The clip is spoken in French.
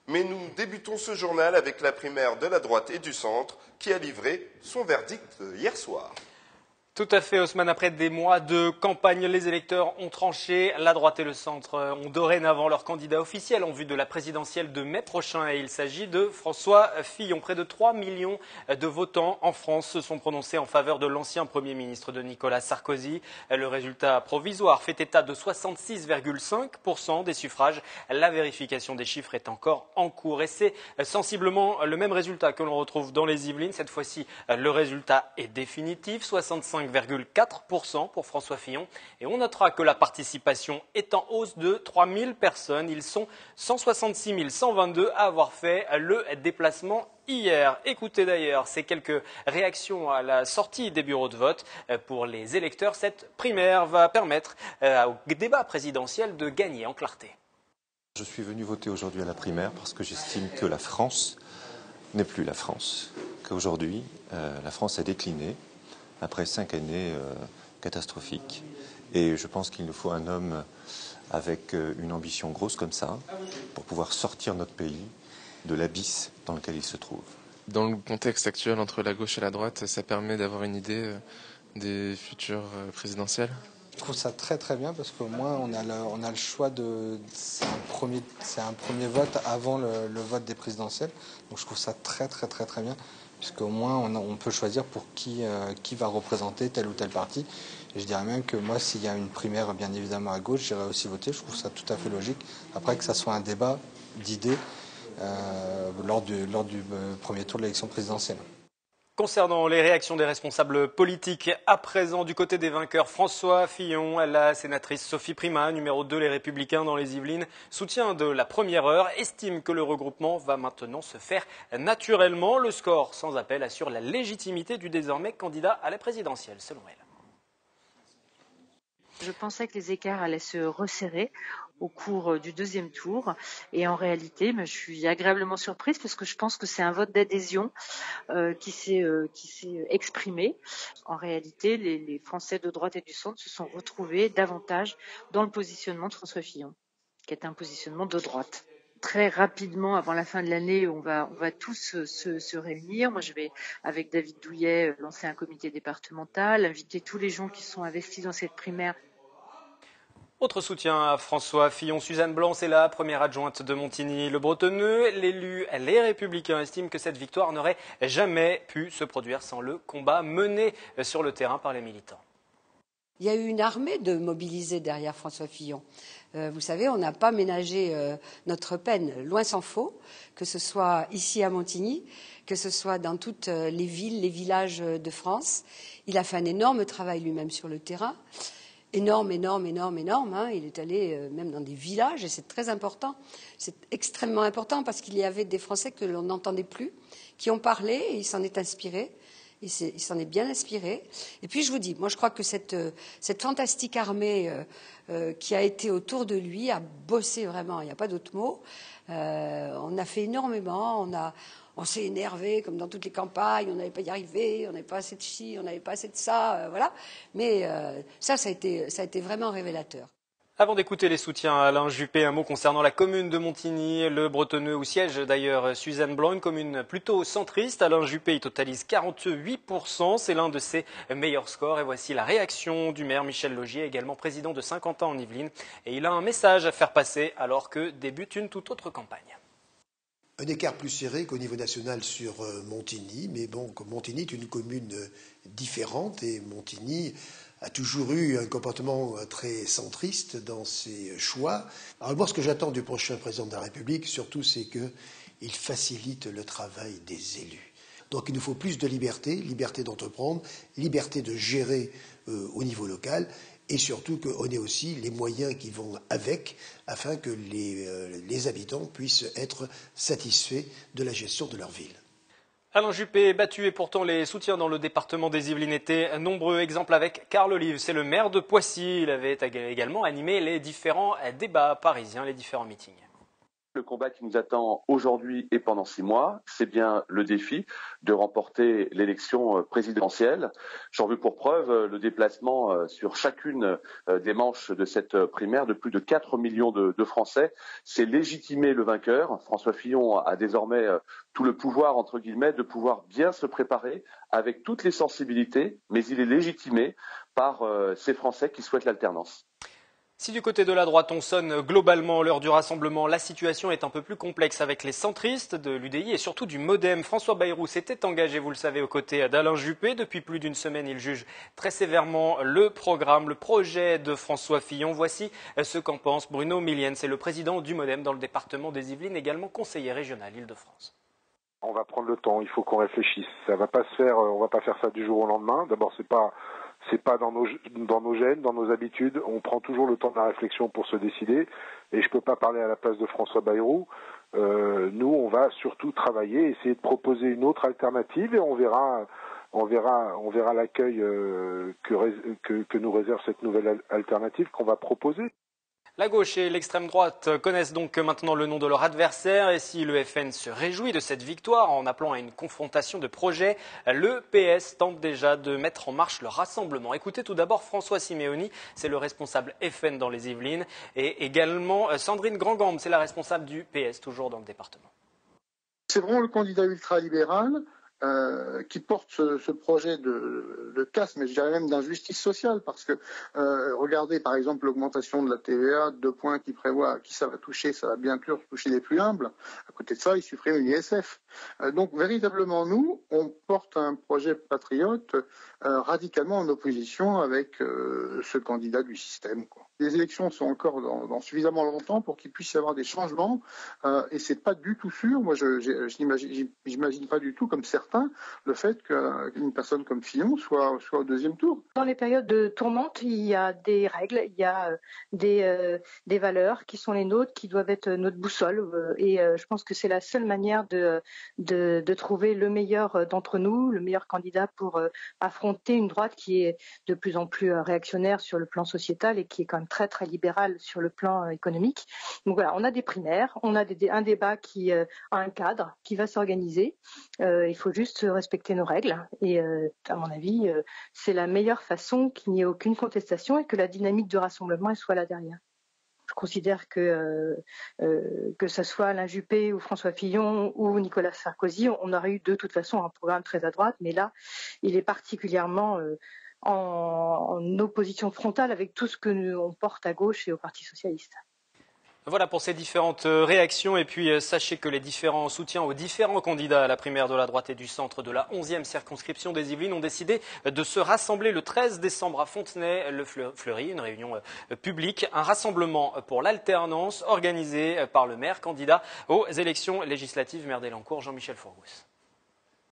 Mais nous débutons ce journal avec la primaire de la droite et du centre qui a livré son verdict hier soir. Tout à fait, Haussmann. Après des mois de campagne, les électeurs ont tranché. La droite et le centre ont dorénavant leur candidat officiel en vue de la présidentielle de mai prochain. Et il s'agit de François Fillon. Près de 3 millions de votants en France se sont prononcés en faveur de l'ancien Premier ministre de Nicolas Sarkozy. Le résultat provisoire fait état de 66,5% des suffrages. La vérification des chiffres est encore en cours. Et c'est sensiblement le même résultat que l'on retrouve dans les Yvelines. Cette fois-ci, le résultat est définitif. 65,4% pour François Fillon. Et on notera que la participation est en hausse de 3 000 personnes. Ils sont 166 122 à avoir fait le déplacement hier. Écoutez d'ailleurs ces quelques réactions à la sortie des bureaux de vote. Pour les électeurs, cette primaire va permettre au débat présidentiel de gagner en clarté. Je suis venu voter aujourd'hui à la primaire parce que j'estime que la France n'est plus la France. Qu'aujourd'hui, la France a décliné après 5 années catastrophiques. Et je pense qu'il nous faut un homme avec une ambition grosse comme ça pour pouvoir sortir notre pays de l'abysse dans lequel il se trouve. Dans le contexte actuel entre la gauche et la droite, ça permet d'avoir une idée des futures présidentielles. Je trouve ça très très bien parce qu'au moins on a le choix de... C'est un premier vote avant le vote des présidentielles. Donc je trouve ça très très très très bien puisqu'au moins on peut choisir pour qui va représenter tel ou tel parti. Et je dirais même que moi, s'il y a une primaire bien évidemment à gauche, j'irai aussi voter. Je trouve ça tout à fait logique. Après que ça soit un débat d'idées lors du premier tour de l'élection présidentielle. Concernant les réactions des responsables politiques, à présent, du côté des vainqueurs, François Fillon, la sénatrice Sophie Primas, numéro 2, les Républicains dans les Yvelines, soutien de la première heure, estime que le regroupement va maintenant se faire naturellement. Le score sans appel assure la légitimité du désormais candidat à la présidentielle, selon elle. Je pensais que les écarts allaient se resserrer au cours du deuxième tour. Et en réalité, je suis agréablement surprise parce que je pense que c'est un vote d'adhésion qui s'est exprimé. En réalité, les Français de droite et du centre se sont retrouvés davantage dans le positionnement de François Fillon, qui est un positionnement de droite. Très rapidement, avant la fin de l'année, on va tous se réunir. Moi, je vais, avec David Douillet, lancer un comité départemental, inviter tous les gens qui sont investis dans cette primaire. Autre soutien à François Fillon, Suzanne Blanc, c'est la première adjointe de Montigny-le-Bretonneux. L'élu Les Républicains estime que cette victoire n'aurait jamais pu se produire sans le combat mené sur le terrain par les militants. Il y a eu une armée de mobilisés derrière François Fillon. Vous savez, on n'a pas ménagé notre peine, loin s'en faut, que ce soit ici à Montigny, que ce soit dans toutes les villes, les villages de France. Il a fait un énorme travail lui-même sur le terrain. Énorme. Hein. Il est allé même dans des villages et c'est très important. C'est extrêmement important parce qu'il y avait des Français que l'on n'entendait plus, qui ont parlé et il s'en est inspiré. Il s'en est bien inspiré. Et puis je vous dis, moi je crois que cette fantastique armée qui a été autour de lui a bossé vraiment, il n'y a pas d'autre mot. On a fait énormément, on s'est énervé comme dans toutes les campagnes, on n'allait pas y arriver, on n'avait pas assez de ci, on n'avait pas assez de ça, voilà. Mais ça a été vraiment révélateur. Avant d'écouter les soutiens à Alain Juppé, un mot concernant la commune de Montigny-le-Bretonneux où siège d'ailleurs Suzanne Blanc, une commune plutôt centriste. Alain Juppé y totalise 48%, c'est l'un de ses meilleurs scores. Et voici la réaction du maire Michel Laugier, également président de Saint-Quentin en Yvelines. Et il a un message à faire passer alors que débute une toute autre campagne. Un écart plus serré qu'au niveau national sur Montigny, mais bon, Montigny est une commune différente et Montigny a toujours eu un comportement très centriste dans ses choix. Alors moi, ce que j'attends du prochain président de la République, surtout, c'est qu'il facilite le travail des élus. Donc il nous faut plus de liberté, liberté d'entreprendre, liberté de gérer au niveau local, et surtout qu'on ait aussi les moyens qui vont avec, afin que les habitants puissent être satisfaits de la gestion de leur ville. Alain Juppé est battu et pourtant les soutiens dans le département des Yvelines étaient nombreux. Exemple avec Carl Olive, c'est le maire de Poissy. Il avait également animé les différents débats parisiens, les différents meetings. Le combat qui nous attend aujourd'hui et pendant 6 mois, c'est bien le défi de remporter l'élection présidentielle. J'en veux pour preuve le déplacement sur chacune des manches de cette primaire de plus de 4 millions de Français. C'est légitimer le vainqueur. François Fillon a désormais tout le pouvoir, entre guillemets, de pouvoir bien se préparer avec toutes les sensibilités, mais il est légitimé par ces Français qui souhaitent l'alternance. Si du côté de la droite on sonne globalement l'heure du rassemblement, la situation est un peu plus complexe avec les centristes de l'UDI et surtout du MoDem. François Bayrou s'était engagé, vous le savez, aux côtés d'Alain Juppé. Depuis plus d'une semaine, il juge très sévèrement le programme, le projet de François Fillon. Voici ce qu'en pense Bruno Millienne, c'est le président du MoDem dans le département des Yvelines, également conseiller régional Île-de-France. On va prendre le temps, il faut qu'on réfléchisse. Ça va pas se faire, on va pas faire ça du jour au lendemain. D'abord, c'est pas dans nos gènes, dans nos habitudes. On prend toujours le temps de la réflexion pour se décider. Et je peux pas parler à la place de François Bayrou. Nous, on va surtout travailler, essayer de proposer une autre alternative et on verra l'accueil que nous réserve cette nouvelle alternative qu'on va proposer. La gauche et l'extrême droite connaissent donc maintenant le nom de leur adversaire et si le FN se réjouit de cette victoire en appelant à une confrontation de projets, le PS tente déjà de mettre en marche le rassemblement. Écoutez tout d'abord François Simeoni, c'est le responsable FN dans les Yvelines, et également Sandrine Grandgambe, c'est la responsable du PS, toujours dans le département. C'est vraiment le candidat ultralibéral qui porte ce projet de casse, mais je dirais même d'injustice sociale, parce que regardez par exemple l'augmentation de la TVA, 2 points qui prévoit à qui ça va toucher, ça va bien sûr toucher les plus humbles. À côté de ça, il supprime l'ISF. Donc véritablement, nous, on porte un projet patriote radicalement en opposition avec ce candidat du système, quoi. Les élections sont encore dans suffisamment longtemps pour qu'il puisse y avoir des changements et c'est pas du tout sûr. Moi, je n'imagine pas du tout, comme certains, le fait qu'une personne comme Fillon soit au 2e tour. Dans les périodes de tourmente, il y a des règles, il y a des valeurs qui sont les nôtres, qui doivent être notre boussole. Et je pense que c'est la seule manière de trouver le meilleur d'entre nous, le meilleur candidat pour affronter une droite qui est de plus en plus réactionnaire sur le plan sociétal et qui est quand même très très libéral sur le plan économique. Donc voilà, on a des primaires, on a un débat qui a un cadre qui va s'organiser. Il faut juste respecter nos règles et à mon avis, c'est la meilleure façon qu'il n'y ait aucune contestation et que la dynamique de rassemblement elle soit là derrière. Je considère que ce soit Alain Juppé ou François Fillon ou Nicolas Sarkozy, on aurait eu de toute façon un programme très à droite, mais là, il est particulièrement en opposition frontale avec tout ce que on porte à gauche et au Parti socialiste. Voilà pour ces différentes réactions et puis sachez que les différents soutiens aux différents candidats à la primaire de la droite et du centre de la 11e circonscription des Yvelines ont décidé de se rassembler le 13 décembre à Fontenay-le-Fleury, une réunion publique, un rassemblement pour l'alternance organisé par le maire candidat aux élections législatives, maire d'Elancourt, Jean-Michel Fourgousse.